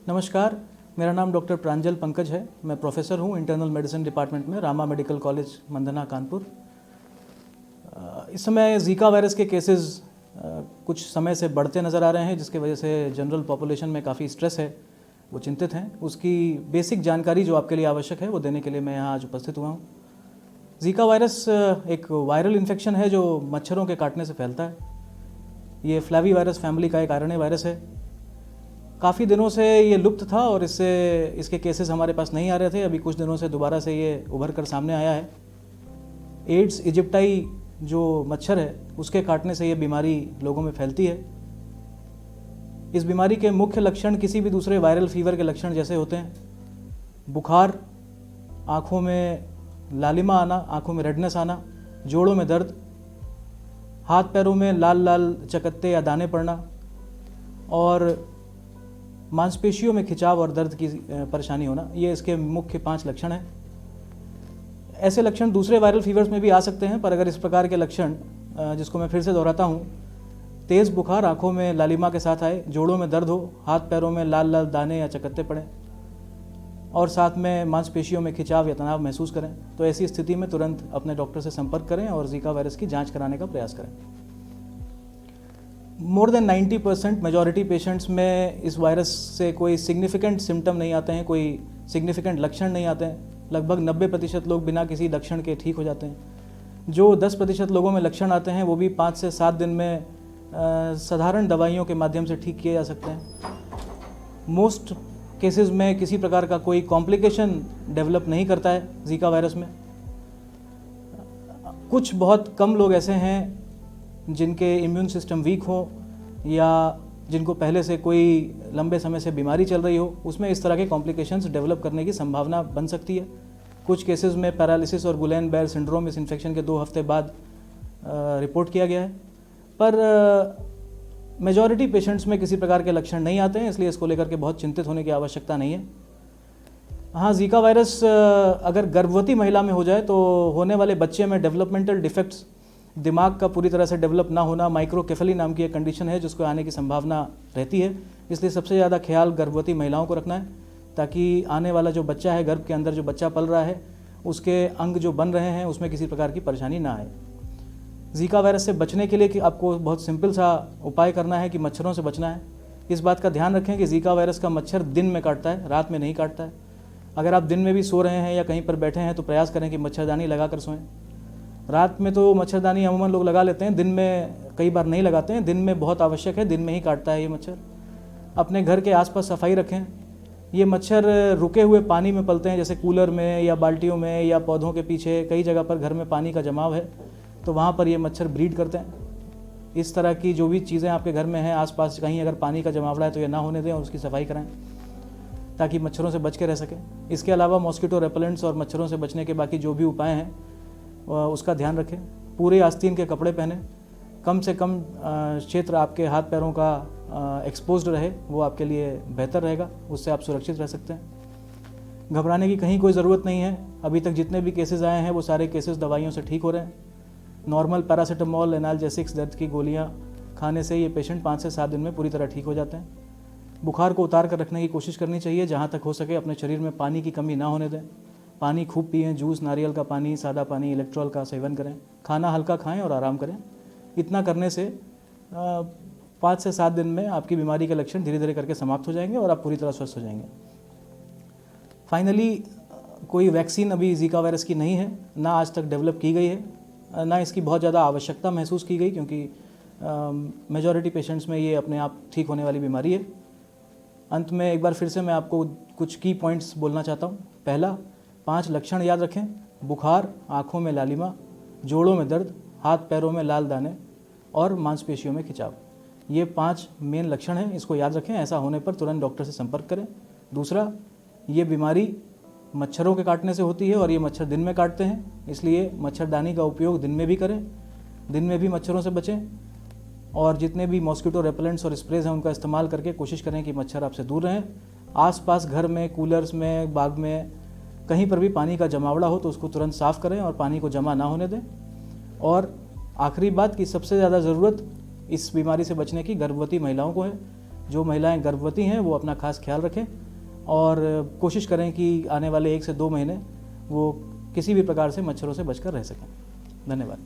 नमस्कार, मेरा नाम डॉक्टर प्रांजल पंकज है। मैं प्रोफेसर हूँ इंटरनल मेडिसिन डिपार्टमेंट में रामा मेडिकल कॉलेज मंदना कानपुर। इस समय ज़ीका वायरस के केसेस कुछ समय से बढ़ते नज़र आ रहे हैं, जिसकी वजह से जनरल पॉपुलेशन में काफ़ी स्ट्रेस है, वो चिंतित हैं। उसकी बेसिक जानकारी जो आपके लिए आवश्यक है वो देने के लिए मैं यहाँ आज उपस्थित हुआ हूँ। ज़ीका वायरस एक वायरल इन्फेक्शन है जो मच्छरों के काटने से फैलता है। ये फ्लैवी वायरस फैमिली का एक आरएनए वायरस है। काफ़ी दिनों से ये लुप्त था और इसके केसेस हमारे पास नहीं आ रहे थे। अभी कुछ दिनों से दोबारा से ये उभर कर सामने आया है। एड्स इजिप्टाई जो मच्छर है उसके काटने से ये बीमारी लोगों में फैलती है। इस बीमारी के मुख्य लक्षण किसी भी दूसरे वायरल फीवर के लक्षण जैसे होते हैं: बुखार, आँखों में लालिमा आना, आँखों में रेडनेस आना, जोड़ों में दर्द, हाथ पैरों में लाल लाल चकत्ते या दाने पड़ना और मांसपेशियों में खिंचाव और दर्द की परेशानी होना। ये इसके मुख्य 5 लक्षण हैं। ऐसे लक्षण दूसरे वायरल फीवर्स में भी आ सकते हैं, पर अगर इस प्रकार के लक्षण, जिसको मैं फिर से दोहराता हूँ, तेज़ बुखार, आंखों में लालिमा के साथ आए, जोड़ों में दर्द हो, हाथ पैरों में लाल लाल दाने या चकत्ते पड़े और साथ में मांसपेशियों में खिंचाव या तनाव महसूस करें, तो ऐसी स्थिति में तुरंत अपने डॉक्टर से संपर्क करें और ज़ीका वायरस की जाँच कराने का प्रयास करें। मोर देन 90% मेजॉरिटी पेशेंट्स में इस वायरस से कोई सिग्निफिकेंट सिम्टम नहीं आते हैं, कोई सिग्निफिकेंट लक्षण नहीं आते हैं। लगभग 90% लोग बिना किसी लक्षण के ठीक हो जाते हैं। जो 10% लोगों में लक्षण आते हैं वो भी 5 से 7 दिन में साधारण दवाइयों के माध्यम से ठीक किए जा सकते हैं। मोस्ट केसेस में किसी प्रकार का कोई कॉम्प्लिकेशन डेवलप नहीं करता है ज़ीका वायरस में। कुछ बहुत कम लोग ऐसे हैं जिनके इम्यून सिस्टम वीक हो या जिनको पहले से कोई लंबे समय से बीमारी चल रही हो, उसमें इस तरह के कॉम्प्लिकेशंस डेवलप करने की संभावना बन सकती है। कुछ केसेस में पैरालिसिस और गुलेन-बेयर सिंड्रोम इस इन्फेक्शन के 2 हफ्ते बाद रिपोर्ट किया गया है, पर मेजॉरिटी पेशेंट्स में किसी प्रकार के लक्षण नहीं आते हैं, इसलिए इसको लेकर के बहुत चिंतित होने की आवश्यकता नहीं है। हाँ, ज़ीका वायरस अगर गर्भवती महिला में हो जाए तो होने वाले बच्चे में डेवलपमेंटल डिफेक्ट्स, दिमाग का पूरी तरह से डेवलप ना होना, माइक्रोकेफली नाम की एक कंडीशन है जिसको आने की संभावना रहती है। इसलिए सबसे ज़्यादा ख्याल गर्भवती महिलाओं को रखना है, ताकि आने वाला जो बच्चा है, गर्भ के अंदर जो बच्चा पल रहा है, उसके अंग जो बन रहे हैं उसमें किसी प्रकार की परेशानी ना आए। ज़ीका वायरस से बचने के लिए कि आपको बहुत सिंपल सा उपाय करना है कि मच्छरों से बचना है। इस बात का ध्यान रखें कि ज़ीका वायरस का मच्छर दिन में काटता है, रात में नहीं काटता है। अगर आप दिन में भी सो रहे हैं या कहीं पर बैठे हैं तो प्रयास करें कि मच्छरदानी लगा कर सोएं। रात में तो मच्छरदानी अमूमन लोग लगा लेते हैं, दिन में कई बार नहीं लगाते हैं। दिन में बहुत आवश्यक है, दिन में ही काटता है ये मच्छर। अपने घर के आसपास सफाई रखें। ये मच्छर रुके हुए पानी में पलते हैं, जैसे कूलर में या बाल्टियों में या पौधों के पीछे। कई जगह पर घर में पानी का जमाव है तो वहाँ पर ये मच्छर ब्रीड करते हैं। इस तरह की जो भी चीज़ें आपके घर में हैं आसपास, कहीं अगर पानी का जमावड़ा है तो ये ना होने दें और उसकी सफाई कराएं ताकि मच्छरों से बच के रह सकें। इसके अलावा मॉस्किटो रेपेलेंट्स और मच्छरों से बचने के बाकी जो भी उपाय हैं उसका ध्यान रखें। पूरे आस्तीन के कपड़े पहने, कम से कम क्षेत्र आपके हाथ पैरों का एक्सपोज्ड रहे, वो आपके लिए बेहतर रहेगा, उससे आप सुरक्षित रह सकते हैं। घबराने की कहीं कोई ज़रूरत नहीं है। अभी तक जितने भी केसेस आए हैं वो सारे केसेस दवाइयों से ठीक हो रहे हैं। नॉर्मल पैरासीटामोल, एनाल्जेसिक्स, दर्द की गोलियाँ खाने से ये पेशेंट 5 से 7 दिन में पूरी तरह ठीक हो जाते हैं। बुखार को उतार कर रखने की कोशिश करनी चाहिए। जहाँ तक हो सके अपने शरीर में पानी की कमी ना होने दें। पानी खूब पिएं, जूस, नारियल का पानी, सादा पानी, इलेक्ट्रॉल का सेवन करें। खाना हल्का खाएं और आराम करें। इतना करने से 5 से 7 दिन में आपकी बीमारी के लक्षण धीरे धीरे करके समाप्त हो जाएंगे और आप पूरी तरह स्वस्थ हो जाएंगे। फाइनली, कोई वैक्सीन अभी ज़ीका वायरस की नहीं है, ना आज तक डेवलप की गई है, ना इसकी बहुत ज़्यादा आवश्यकता महसूस की गई, क्योंकि मेजॉरिटी पेशेंट्स में ये अपने आप ठीक होने वाली बीमारी है। अंत में एक बार फिर से मैं आपको कुछ की पॉइंट्स बोलना चाहता हूँ। पहला, 5 लक्षण याद रखें: बुखार, आँखों में लालिमा, जोड़ों में दर्द, हाथ पैरों में लाल दाने और मांसपेशियों में खिंचाव। ये 5 मेन लक्षण हैं, इसको याद रखें। ऐसा होने पर तुरंत डॉक्टर से संपर्क करें। दूसरा, ये बीमारी मच्छरों के काटने से होती है और ये मच्छर दिन में काटते हैं, इसलिए मच्छरदानी का उपयोग दिन में भी करें, दिन में भी मच्छरों से बचें और जितने भी मॉस्किटो रेपेलेंट्स और स्प्रेज हैं उनका इस्तेमाल करके कोशिश करें कि मच्छर आपसे दूर रहें। आसपास घर में, कूलर्स में, बाग में, कहीं पर भी पानी का जमावड़ा हो तो उसको तुरंत साफ़ करें और पानी को जमा ना होने दें। और आखिरी बात कि सबसे ज़्यादा ज़रूरत इस बीमारी से बचने की गर्भवती महिलाओं को है, जो महिलाएं गर्भवती हैं वो अपना खास ख्याल रखें और कोशिश करें कि आने वाले 1 से 2 महीने वो किसी भी प्रकार से मच्छरों से बचकर रह सकें। धन्यवाद।